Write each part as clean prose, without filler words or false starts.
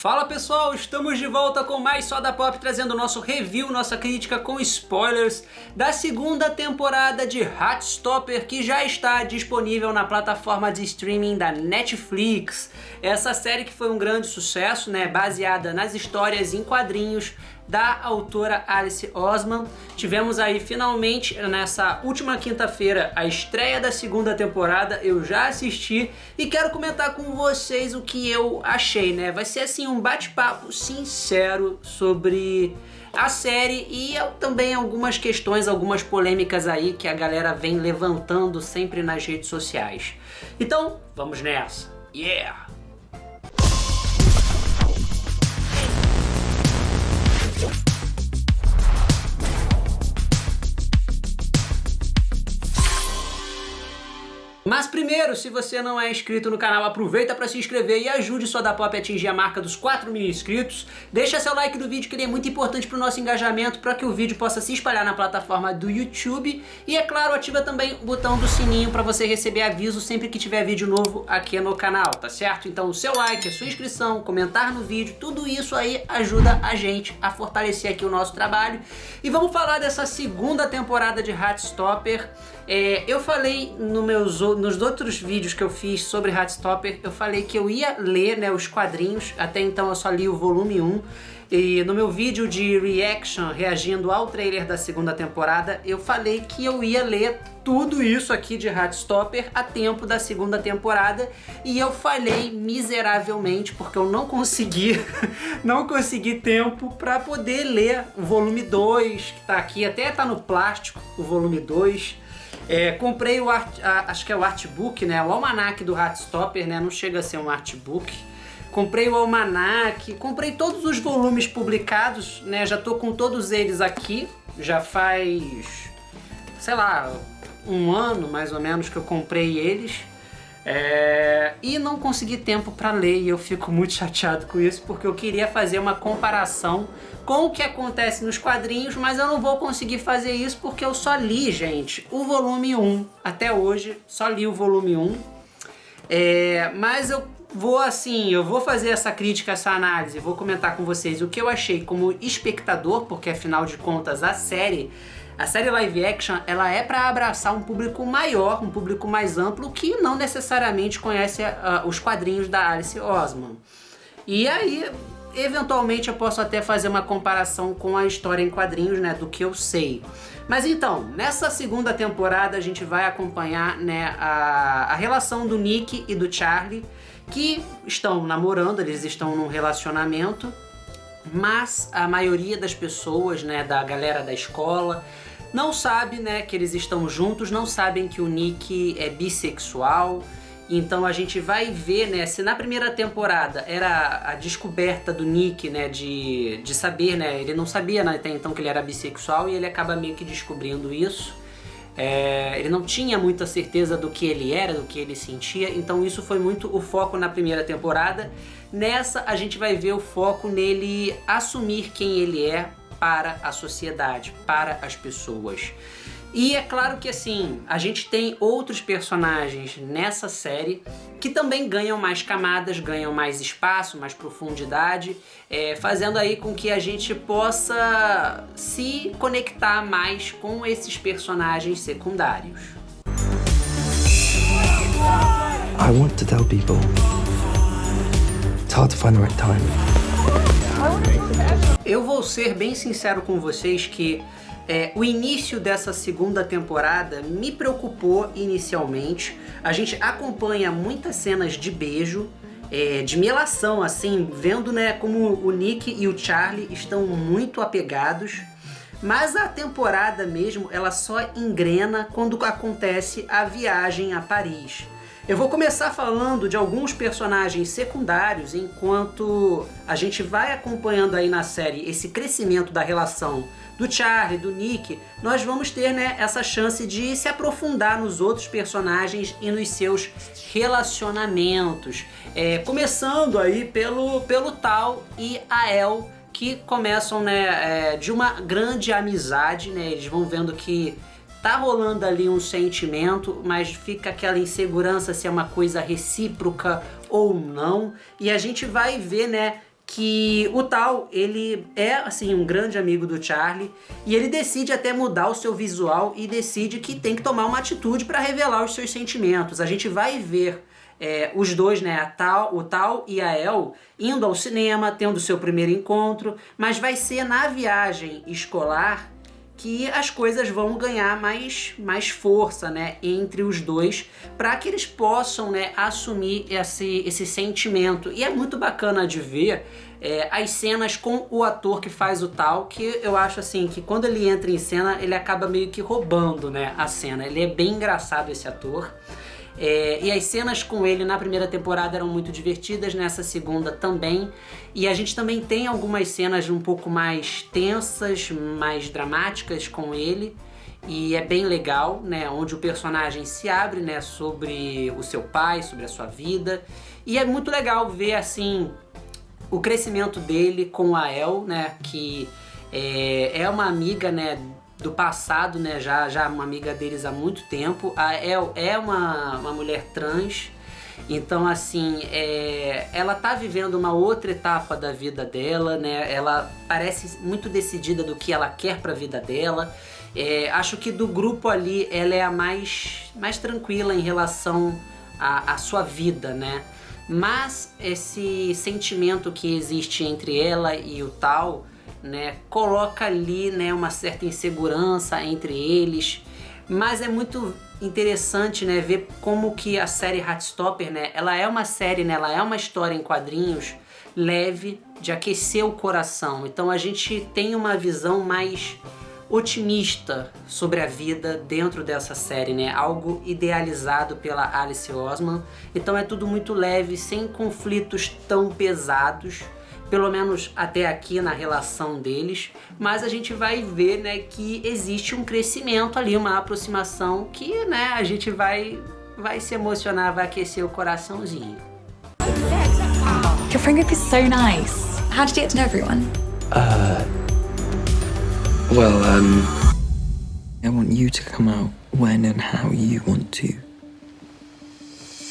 Fala pessoal, estamos de volta com mais Soda Pop, trazendo nosso review, nossa crítica com spoilers da segunda temporada de Heartstopper, que já está disponível na plataforma de streaming da Netflix. Essa série que foi um grande sucesso, baseada nas histórias em quadrinhos da autora Alice Oseman. Tivemos aí finalmente nessa última quinta-feira a estreia da segunda temporada. Eu já assisti e quero comentar com vocês o que eu achei, Vai ser assim um bate-papo sincero sobre a série e também algumas questões, algumas polêmicas aí que a galera vem levantando sempre nas redes sociais. Então, vamos nessa. Yeah! Mas primeiro, se você não é inscrito no canal, aproveita para se inscrever e ajude o Soda Pop a atingir a marca dos 4.000 inscritos. Deixa seu like no vídeo, que ele é muito importante para o nosso engajamento, para que o vídeo possa se espalhar na plataforma do YouTube. E é claro, ativa também o botão do sininho para você receber aviso sempre que tiver vídeo novo aqui no canal, tá certo? Então o seu like, a sua inscrição, comentar no vídeo, tudo isso aí ajuda a gente a fortalecer aqui o nosso trabalho. E vamos falar dessa segunda temporada de Heartstopper. Eu falei nos outros vídeos que eu fiz sobre Heartstopper, eu falei que eu ia ler os quadrinhos, até então eu só li o volume 1, e no meu vídeo de reaction, reagindo ao trailer da segunda temporada, eu falei que eu ia ler tudo isso aqui de Heartstopper a tempo da segunda temporada, e eu falhei miseravelmente, porque eu não consegui tempo para poder ler o volume 2, que tá aqui, até tá no plástico, o volume 2. Comprei acho que é o artbook, o almanac do Heartstopper, não chega a ser um artbook. Comprei o almanac, comprei todos os volumes publicados, já tô com todos eles aqui, já faz, sei lá, um ano mais ou menos que eu comprei eles. E não consegui tempo para ler, e eu fico muito chateado com isso, porque eu queria fazer uma comparação com o que acontece nos quadrinhos, mas eu não vou conseguir fazer isso porque eu só li, gente, o volume 1. Até hoje, só li o volume 1. Mas eu vou fazer essa crítica, essa análise, vou comentar com vocês o que eu achei como espectador, porque afinal de contas a série live action, ela é para abraçar um público maior, um público mais amplo, que não necessariamente conhece os quadrinhos da Alice Oseman. E aí, eventualmente, eu posso até fazer uma comparação com a história em quadrinhos, do que eu sei. Mas então, nessa segunda temporada, a gente vai acompanhar a relação do Nick e do Charlie, que estão namorando, eles estão num relacionamento, mas a maioria das pessoas, da galera da escola, não sabe, que eles estão juntos, não sabem que o Nick é bissexual. Então a gente vai ver, se na primeira temporada era a descoberta do Nick, de saber, ele não sabia até então que ele era bissexual, e ele acaba meio que descobrindo isso. Ele não tinha muita certeza do que ele era, do que ele sentia, então isso foi muito o foco na primeira temporada. Nessa a gente vai ver o foco nele assumir quem ele é para a sociedade, para as pessoas. E é claro que assim, a gente tem outros personagens nessa série que também ganham mais camadas, ganham mais espaço, mais profundidade, fazendo aí com que a gente possa se conectar mais com esses personagens secundários. I want to tell people it's hard to find the right time. Eu vou ser bem sincero com vocês que o início dessa segunda temporada me preocupou inicialmente. A gente acompanha muitas cenas de beijo, de melação, assim, vendo como o Nick e o Charlie estão muito apegados. Mas a temporada mesmo, ela só engrena quando acontece a viagem a Paris. Eu vou começar falando de alguns personagens secundários, enquanto a gente vai acompanhando aí na série esse crescimento da relação do Charlie, do Nick. Nós vamos ter essa chance de se aprofundar nos outros personagens e nos seus relacionamentos. Começando aí pelo Tal e a El, que começam de uma grande amizade, Eles vão vendo que tá rolando ali um sentimento, mas fica aquela insegurança se é uma coisa recíproca ou não. E a gente vai ver, que o Tal, ele é assim um grande amigo do Charlie e ele decide até mudar o seu visual e decide que tem que tomar uma atitude para revelar os seus sentimentos. A gente vai ver os dois, né, o Tal e a El, indo ao cinema, tendo seu primeiro encontro, mas vai ser na viagem escolar que as coisas vão ganhar mais força, né, entre os dois, para que eles possam, né, assumir esse sentimento. E é muito bacana de ver as cenas com o ator que faz o Tal, que eu acho assim, que quando ele entra em cena, ele acaba meio que roubando, né, a cena. Ele é bem engraçado, esse ator. E as cenas com ele na primeira temporada eram muito divertidas, nessa segunda também. E a gente também tem algumas cenas um pouco mais tensas, mais dramáticas com ele. E é bem legal, né? Onde o personagem se abre, né, sobre o seu pai, sobre a sua vida. E é muito legal ver, assim, o crescimento dele com a El, né? Que é uma amiga, né, do passado, né, já uma amiga deles há muito tempo. A El é uma mulher trans, então assim, ela tá vivendo uma outra etapa da vida dela, né, ela parece muito decidida do que ela quer pra vida dela. Acho que do grupo ali, ela é a mais tranquila em relação à sua vida, né, mas esse sentimento que existe entre ela e o Tal, né, coloca ali, né, uma certa insegurança entre eles, mas é muito interessante, né, ver como que a série Heartstopper, né, ela é uma série, né, ela é uma história em quadrinhos leve, de aquecer o coração. Então a gente tem uma visão mais otimista sobre a vida dentro dessa série, né, algo idealizado pela Alice Oseman. Então é tudo muito leve, sem conflitos tão pesados, pelo menos até aqui na relação deles, mas a gente vai ver, né, que existe um crescimento ali, uma aproximação que, né, a gente vai se emocionar, vai aquecer o coraçãozinho. Your friend group is so nice. How did you get to know everyone? I want you to come out when and how you want to.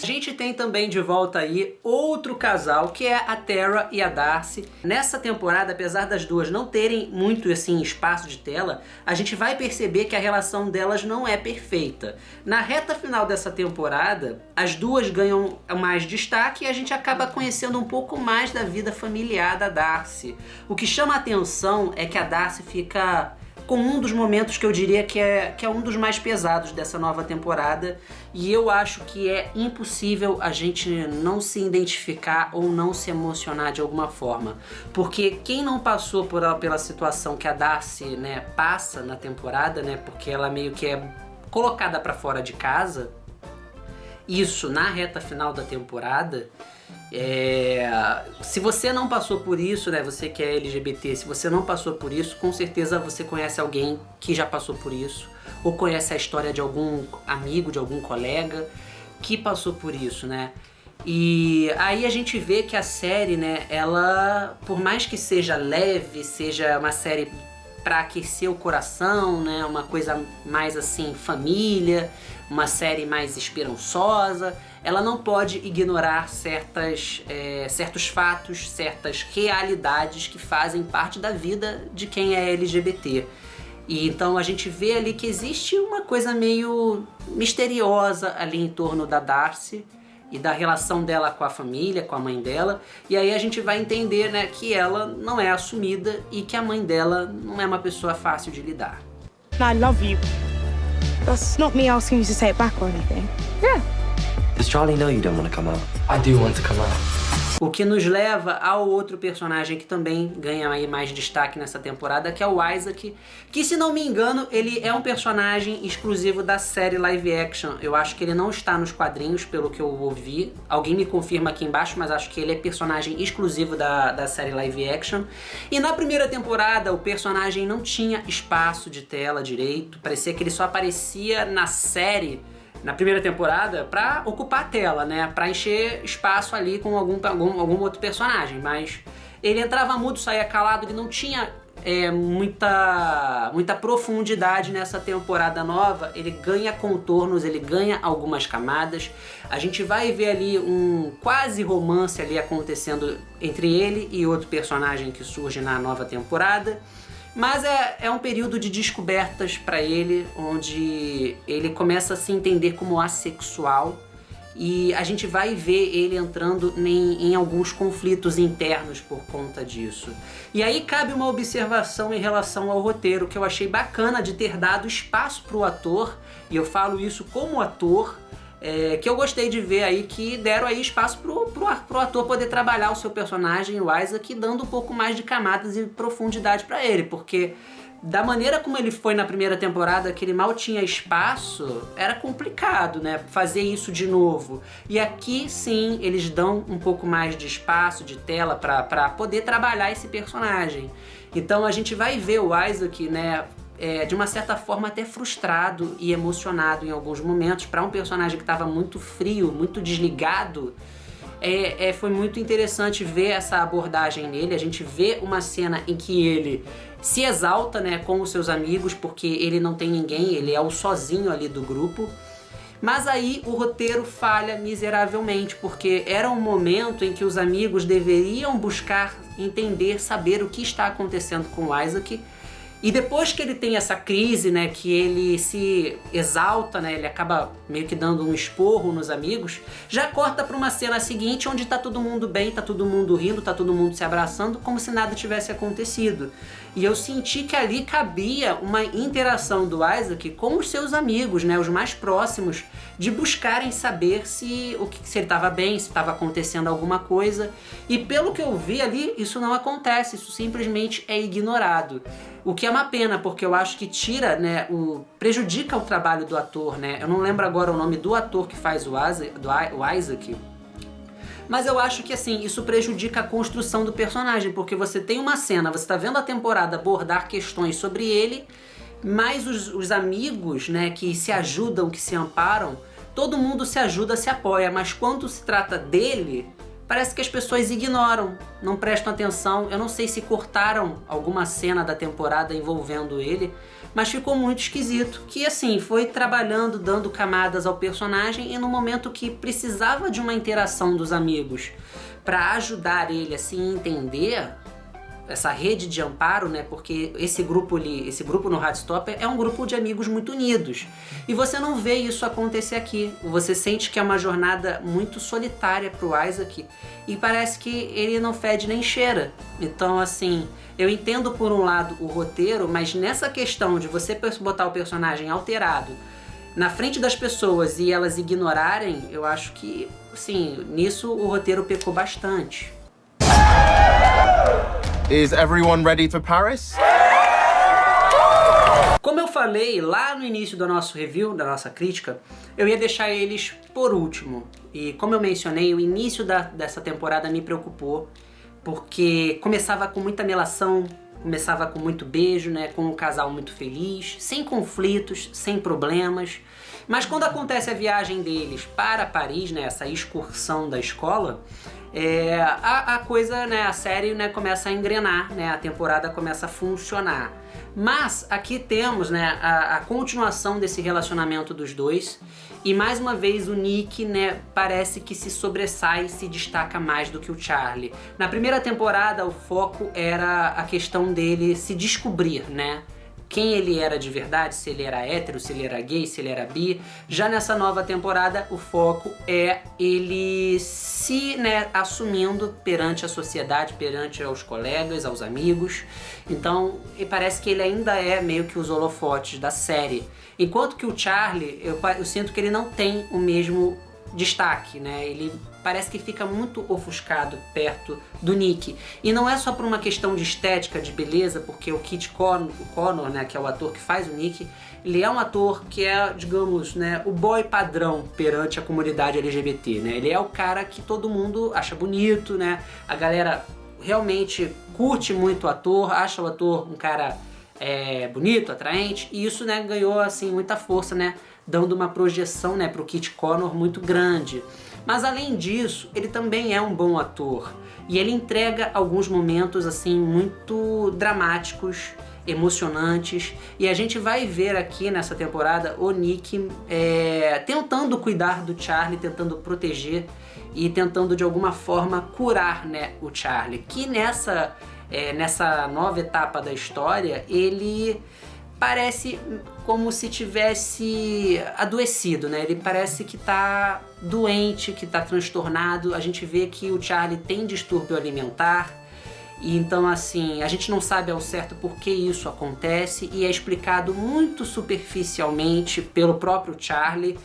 A gente tem também de volta aí outro casal, que é a Tara e a Darcy. Nessa temporada, apesar das duas não terem muito assim espaço de tela, a gente vai perceber que a relação delas não é perfeita. Na reta final dessa temporada, as duas ganham mais destaque e a gente acaba conhecendo um pouco mais da vida familiar da Darcy. O que chama a atenção é que a Darcy fica com um dos momentos que eu diria que é um dos mais pesados dessa nova temporada, e eu acho que é impossível a gente não se identificar ou não se emocionar de alguma forma, porque quem não passou pela situação que a Darcy, né, passa na temporada, né, porque ela meio que é colocada pra fora de casa, isso na reta final da temporada. Se você não passou por isso, né, você que é LGBT, se você não passou por isso, com certeza você conhece alguém que já passou por isso, ou conhece a história de algum amigo, de algum colega que passou por isso, né? E aí a gente vê que a série, né, ela, por mais que seja leve, seja uma série para aquecer o coração, né, uma coisa mais assim, família, uma série mais esperançosa, ela não pode ignorar certos fatos, certas realidades que fazem parte da vida de quem é LGBT. E então a gente vê ali que existe uma coisa meio misteriosa ali em torno da Darcy e da relação dela com a família, com a mãe dela. E aí a gente vai entender, né, que ela não é assumida e que a mãe dela não é uma pessoa fácil de lidar. I love you. That's not me asking you to say it back or anything. Yeah. Does Charlie know you don't want to come out? I do want to come out. O que nos leva ao outro personagem que também ganha aí mais destaque nessa temporada, que é o Isaac, que, se não me engano, ele é um personagem exclusivo da série live action. Eu acho que ele não está nos quadrinhos, pelo que eu ouvi. Alguém me confirma aqui embaixo, mas acho que ele é personagem exclusivo da série live action. E na primeira temporada, o personagem não tinha espaço de tela direito. Parecia que ele só aparecia na série, na primeira temporada, pra ocupar a tela, né? Pra encher espaço ali com algum outro personagem. Mas ele entrava mudo, saía calado, ele não tinha muita profundidade nessa temporada nova. Ele ganha contornos, ele ganha algumas camadas. A gente vai ver ali um quase romance ali acontecendo entre ele e outro personagem que surge na nova temporada. Mas é um período de descobertas para ele, onde ele começa a se entender como assexual. E a gente vai ver ele entrando em alguns conflitos internos por conta disso. E aí cabe uma observação em relação ao roteiro, que eu achei bacana de ter dado espaço para o ator, e eu falo isso como ator, que eu gostei de ver aí que deram aí espaço pro ator poder trabalhar o seu personagem, o Isaac, dando um pouco mais de camadas e profundidade para ele, porque da maneira como ele foi na primeira temporada, que ele mal tinha espaço, era complicado, né, fazer isso de novo. E aqui, sim, eles dão um pouco mais de espaço, de tela, pra poder trabalhar esse personagem. Então a gente vai ver o Isaac, né, de uma certa forma até frustrado e emocionado em alguns momentos. Para um personagem que estava muito frio, muito desligado, foi muito interessante ver essa abordagem nele. A gente vê uma cena em que ele se exalta, né, com os seus amigos, porque ele não tem ninguém, ele é o sozinho ali do grupo. Mas aí o roteiro falha miseravelmente, porque era um momento em que os amigos deveriam buscar entender, saber o que está acontecendo com o Isaac. E depois que ele tem essa crise, né, que ele se exalta, né, ele acaba meio que dando um esporro nos amigos, já corta para uma cena seguinte onde tá todo mundo bem, tá todo mundo rindo, tá todo mundo se abraçando, como se nada tivesse acontecido. E eu senti que ali cabia uma interação do Isaac com os seus amigos, né, os mais próximos, de buscarem saber se ele estava bem, se estava acontecendo alguma coisa. E pelo que eu vi ali, isso não acontece, isso simplesmente é ignorado. O que é uma pena, porque eu acho que tira, né, prejudica o trabalho do ator, né? Eu não lembro agora o nome do ator que faz o Isaac, mas eu acho que, assim, isso prejudica a construção do personagem, porque você tem uma cena, você tá vendo a temporada abordar questões sobre ele, mas os amigos, né, que se ajudam, que se amparam, todo mundo se ajuda, se apoia, mas quando se trata dele, parece que as pessoas ignoram, não prestam atenção. Eu não sei se cortaram alguma cena da temporada envolvendo ele, mas ficou muito esquisito. Que, assim, foi trabalhando, dando camadas ao personagem, e no momento que precisava de uma interação dos amigos para ajudar ele a se entender, essa rede de amparo, né? Porque esse grupo no Heartstopper é um grupo de amigos muito unidos. E você não vê isso acontecer aqui. Você sente que é uma jornada muito solitária pro Isaac e parece que ele não fede nem cheira. Então, assim, eu entendo por um lado o roteiro, mas nessa questão de você botar o personagem alterado na frente das pessoas e elas ignorarem, eu acho que, assim, nisso o roteiro pecou bastante. Is everyone ready for Paris? Como eu falei lá no início do nosso review, da nossa crítica, eu ia deixar eles por último. E como eu mencionei, o início dessa temporada me preocupou, porque começava com muita melação, começava com muito beijo, né, com um casal muito feliz, sem conflitos, sem problemas. Mas quando acontece a viagem deles para Paris, né, essa excursão da escola, a coisa, né, a série, né, começa a engrenar, né, a temporada começa a funcionar. Mas aqui temos, né, a continuação desse relacionamento dos dois, e mais uma vez o Nick, né, parece que se sobressai, se destaca mais do que o Charlie. Na primeira temporada o foco era a questão dele se descobrir, né, quem ele era de verdade, se ele era hétero, se ele era gay, se ele era bi. Já nessa nova temporada, o foco é ele se, né, assumindo perante a sociedade, perante aos colegas, aos amigos. Então, parece que ele ainda é meio que os holofotes da série. Enquanto que o Charlie, eu sinto que ele não tem o mesmo destaque, né? Ele parece que fica muito ofuscado perto do Nick. E não é só por uma questão de estética, de beleza, porque o Kit Connor, né, que é o ator que faz o Nick, ele é um ator que é, digamos, né, o boy padrão perante a comunidade LGBT, né? Ele é o cara que todo mundo acha bonito, né? A galera realmente curte muito o ator, acha o ator um cara bonito, atraente, e isso, né, ganhou, assim, muita força, né, dando uma projeção, né, pro Kit Connor muito grande. Mas além disso, ele também é um bom ator. E ele entrega alguns momentos assim muito dramáticos, emocionantes. E a gente vai ver aqui nessa temporada o Nick tentando cuidar do Charlie, tentando proteger e tentando de alguma forma curar, né, o Charlie. Que nessa nova etapa da história, ele parece como se tivesse adoecido, né? Ele parece que tá doente, que tá transtornado. A gente vê que o Charlie tem distúrbio alimentar. E então, assim, a gente não sabe ao certo por que isso acontece e é explicado muito superficialmente pelo próprio Charlie.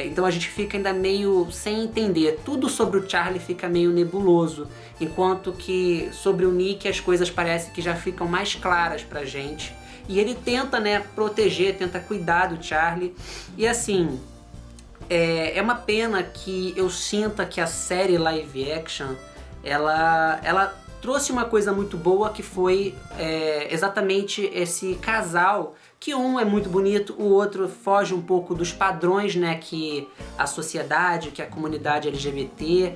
Então a gente fica ainda meio sem entender. Tudo sobre o Charlie fica meio nebuloso, enquanto que sobre o Nick as coisas parecem que já ficam mais claras pra gente. E ele tenta, né, proteger, tenta cuidar do Charlie. E assim, é uma pena que eu sinta que a série live action, ela trouxe uma coisa muito boa, que foi exatamente esse casal, que um é muito bonito, o outro foge um pouco dos padrões, né, que a sociedade, que a comunidade LGBT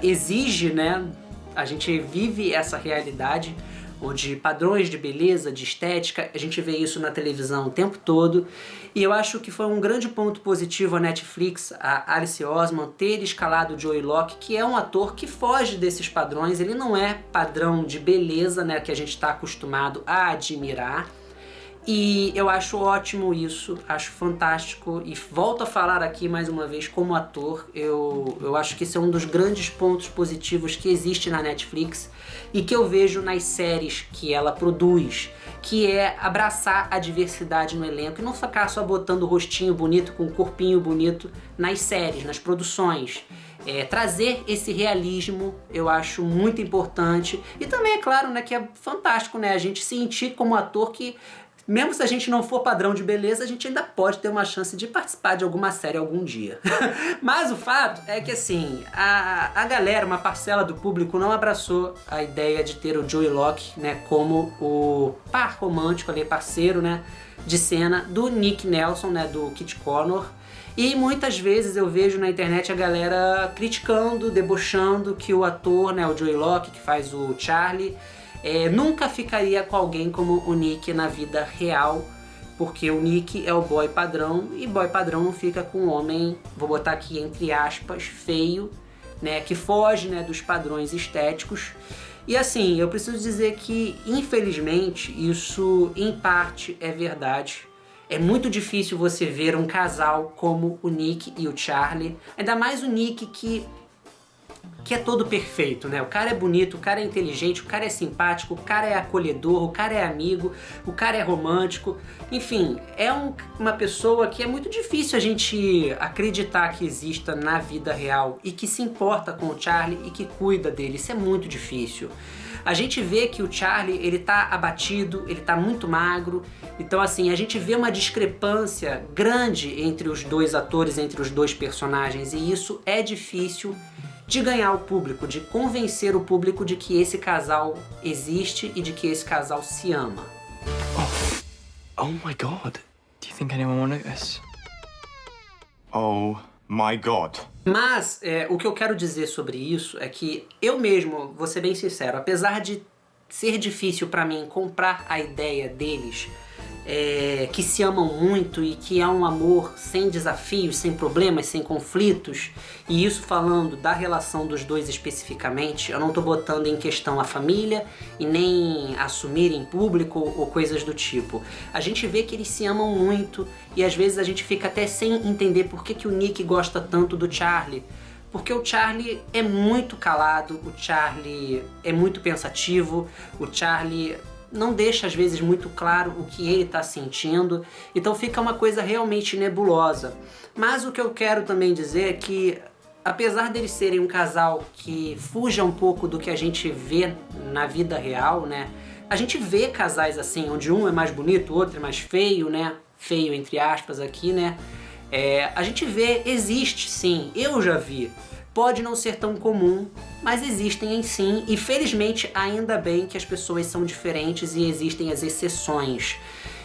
exige, né? A gente vive essa realidade onde padrões de beleza, de estética, a gente vê isso na televisão o tempo todo. E eu acho que foi um grande ponto positivo a Netflix, a Alice Oseman, ter escalado o Joey Locke, que é um ator que foge desses padrões. Ele não é padrão de beleza, né, que a gente está acostumado a admirar. E eu acho ótimo isso, acho fantástico, e volto a falar aqui mais uma vez como ator, eu acho que esse é um dos grandes pontos positivos que existe na Netflix e que eu vejo nas séries que ela produz, que é abraçar a diversidade no elenco e não ficar só botando o rostinho bonito com o corpinho bonito nas séries, nas produções. Trazer esse realismo eu acho muito importante, e também é claro, né, que é fantástico, né, a gente sentir como ator que mesmo se a gente não for padrão de beleza, a gente ainda pode ter uma chance de participar de alguma série algum dia. Mas o fato é que, assim, a galera, uma parcela do público não abraçou a ideia de ter o Joey Locke, né, como o par romântico ali, parceiro, né, de cena do Nick Nelson, né, do Kit Connor. E muitas vezes eu vejo na internet a galera criticando, debochando que o ator, né, o Joey Locke, que faz o Charlie, nunca ficaria com alguém como o Nick na vida real, porque o Nick é o boy padrão, e boy padrão não fica com um homem, vou botar aqui entre aspas, feio, né, que foge, né, dos padrões estéticos. E assim, eu preciso dizer que, infelizmente, isso em parte é verdade. É muito difícil você ver um casal como o Nick e o Charlie, ainda mais o Nick que é todo perfeito, né? O cara é bonito, o cara é inteligente, o cara é simpático, o cara é acolhedor, o cara é amigo, o cara é romântico. Enfim, é uma pessoa que é muito difícil a gente acreditar que exista na vida real e que se importa com o Charlie e que cuida dele. Isso é muito difícil. A gente vê que o Charlie, ele tá abatido, ele tá muito magro. Então, assim, a gente vê uma discrepância grande entre os dois atores, entre os dois personagens, e isso é difícil de ganhar o público, de convencer o público de que esse casal existe e de que esse casal se ama. Oh my God. Do you think anyone will notice? Oh my God. Mas o que eu quero dizer sobre isso é que eu mesmo, vou ser bem sincero, apesar de ser difícil pra mim comprar a ideia deles, que se amam muito e que é um amor sem desafios, sem problemas, sem conflitos, e isso falando da relação dos dois especificamente, eu não tô botando em questão a família e nem assumir em público ou coisas do tipo. A gente vê que eles se amam muito e às vezes a gente fica até sem entender por que o Nick gosta tanto do Charlie. Porque o Charlie é muito calado, o Charlie é muito pensativo, o Charlie não deixa às vezes muito claro o que ele está sentindo, então fica uma coisa realmente nebulosa. Mas o que eu quero também dizer é que, apesar deles serem um casal que fuja um pouco do que a gente vê na vida real, né? A gente vê casais assim, onde um é mais bonito, o outro é mais feio, né? Feio entre aspas aqui, né? A gente vê, existe sim, eu já vi. Pode não ser tão comum, mas existem sim, e felizmente ainda bem que as pessoas são diferentes e existem as exceções.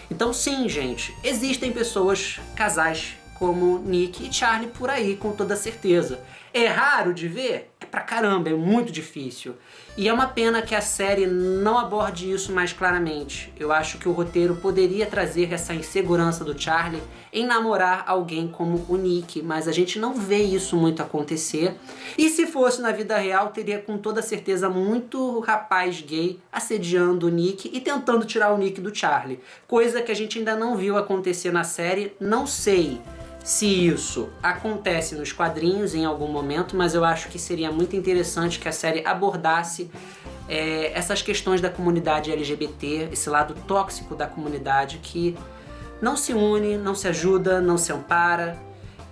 Então sim, gente, existem pessoas, casais como Nick e Charlie por aí, com toda certeza. É raro de ver? É pra caramba, é muito difícil. E é uma pena que a série não aborde isso mais claramente. Eu acho que o roteiro poderia trazer essa insegurança do Charlie em namorar alguém como o Nick, mas a gente não vê isso muito acontecer. E se fosse na vida real, teria com toda certeza muito rapaz gay assediando o Nick e tentando tirar o Nick do Charlie. Coisa que a gente ainda não viu acontecer na série, não sei se isso acontece nos quadrinhos em algum momento, mas eu acho que seria muito interessante que a série abordasse essas questões da comunidade LGBT, esse lado tóxico da comunidade que não se une, não se ajuda, não se ampara.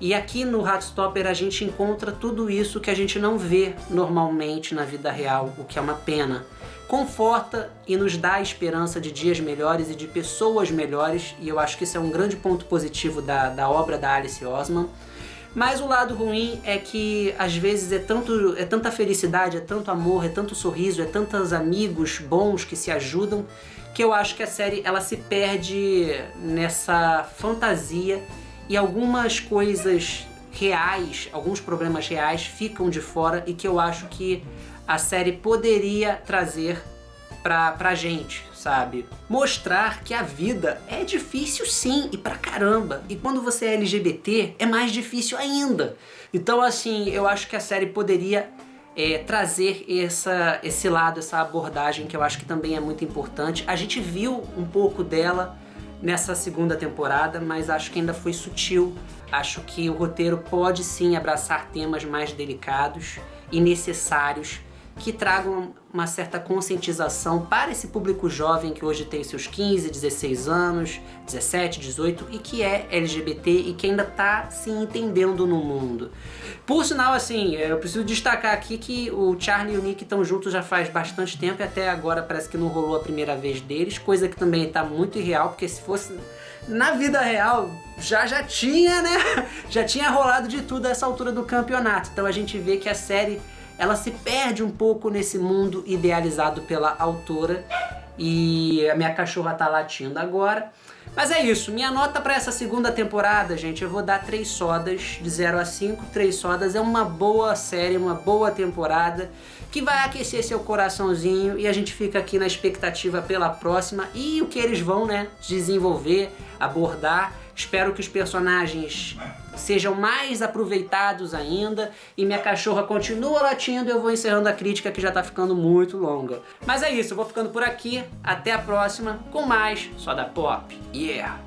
E aqui no Heartstopper a gente encontra tudo isso que a gente não vê normalmente na vida real, o que é uma pena. Conforta e nos dá a esperança de dias melhores e de pessoas melhores, e eu acho que isso é um grande ponto positivo da obra da Alice Oseman. Mas o lado ruim é que às vezes é tanta felicidade, é tanto amor, é tanto sorriso, é tantos amigos bons que se ajudam, que eu acho que a série ela se perde nessa fantasia e algumas coisas reais, alguns problemas reais ficam de fora e que eu acho que a série poderia trazer pra gente, sabe? Mostrar que a vida é difícil sim, e pra caramba. E quando você é LGBT, é mais difícil ainda. Então, assim, eu acho que a série poderia trazer esse lado, essa abordagem, que eu acho que também é muito importante. A gente viu um pouco dela nessa segunda temporada, mas acho que ainda foi sutil. Acho que o roteiro pode sim abraçar temas mais delicados e necessários, que tragam uma certa conscientização para esse público jovem que hoje tem seus 15, 16 anos, 17, 18 e que é LGBT e que ainda está se entendendo no mundo. Por sinal, assim, eu preciso destacar aqui que o Charlie e o Nick estão juntos já faz bastante tempo e até agora parece que não rolou a primeira vez deles, coisa que também está muito irreal, porque se fosse na vida real já tinha, né? Já tinha rolado de tudo a essa altura do campeonato. Então a gente vê que a série ela se perde um pouco nesse mundo idealizado pela autora e a minha cachorra tá latindo agora. Mas é isso, minha nota para essa segunda temporada, gente, eu vou dar 3 sodas, de 0 a 5, 3 sodas. É uma boa série, uma boa temporada, que vai aquecer seu coraçãozinho e a gente fica aqui na expectativa pela próxima e o que eles vão, né, desenvolver, abordar. Espero que os personagens sejam mais aproveitados ainda e minha cachorra continua latindo e eu vou encerrando a crítica que já tá ficando muito longa. Mas é isso, eu vou ficando por aqui, até a próxima com mais Soda Pop. Yeah!